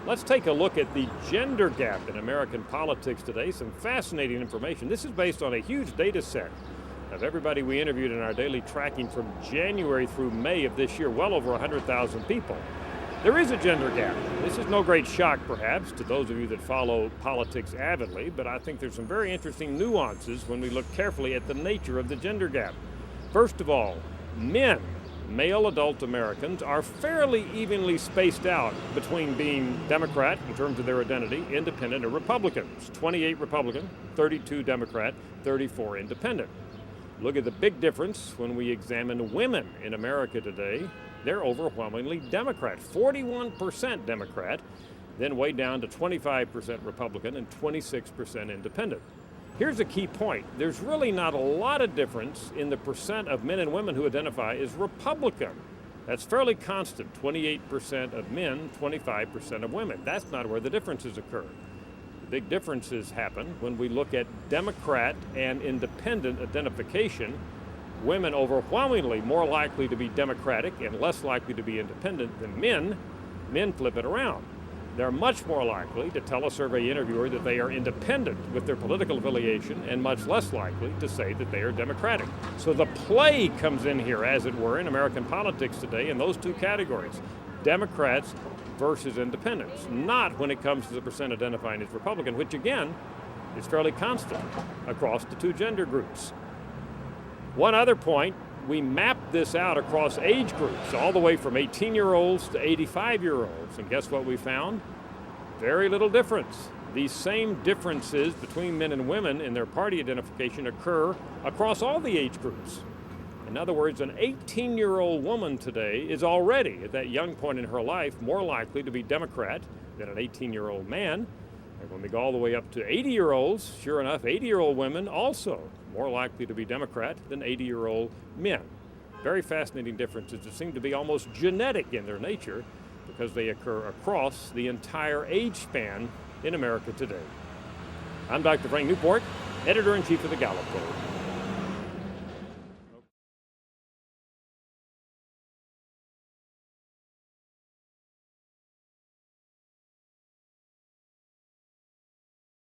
Let's take a look at the gender gap in American politics today. Some fascinating information. This is based on a huge data set of everybody we interviewed in our daily tracking from January through May of this year, well over 100,000 people. There is a gender gap. This is no great shock, perhaps, to those of you that follow politics avidly, but I think there's some very interesting nuances when we look carefully at the nature of the gender gap. First of all, men, male adult Americans, are fairly evenly spaced out between being Democrat in terms of their identity, independent, or Republicans. 28 Republican, 32 Democrat, 34 independent. Look at the big difference when we examine women in America today. They're overwhelmingly Democrat, 41% Democrat, then way down to 25% Republican and 26% independent. Here's a key point. There's really not a lot of difference in the percent of men and women who identify as Republican. That's fairly constant, 28% of men, 25% of women. That's not where the differences occur. The big differences happen when we look at Democrat and independent identification. Women overwhelmingly more likely to be Democratic and less likely to be independent than men. Men flip it around. They're much more likely to tell a survey interviewer that they are independent with their political affiliation and much less likely to say that they are Democratic. So the play comes in here, as it were, in American politics today in those two categories, Democrats versus independents, not when it comes to the percent identifying as Republican, which again is fairly constant across the two gender groups. One other point, we mapped this out across age groups, all the way from 18-year-olds to 85-year-olds. And guess what we found? Very little difference. These same differences between men and women in their party identification occur across all the age groups. In other words, an 18-year-old woman today is already, at that young point in her life, more likely to be Democrat than an 18-year-old man. And when we go all the way up to 80-year-olds, sure enough, 80-year-old women also more likely to be Democrat than 80-year-old men. Very fascinating differences that seem to be almost genetic in their nature because they occur across the entire age span in America today. I'm Dr. Frank Newport, Editor-in-Chief of the Gallup.com.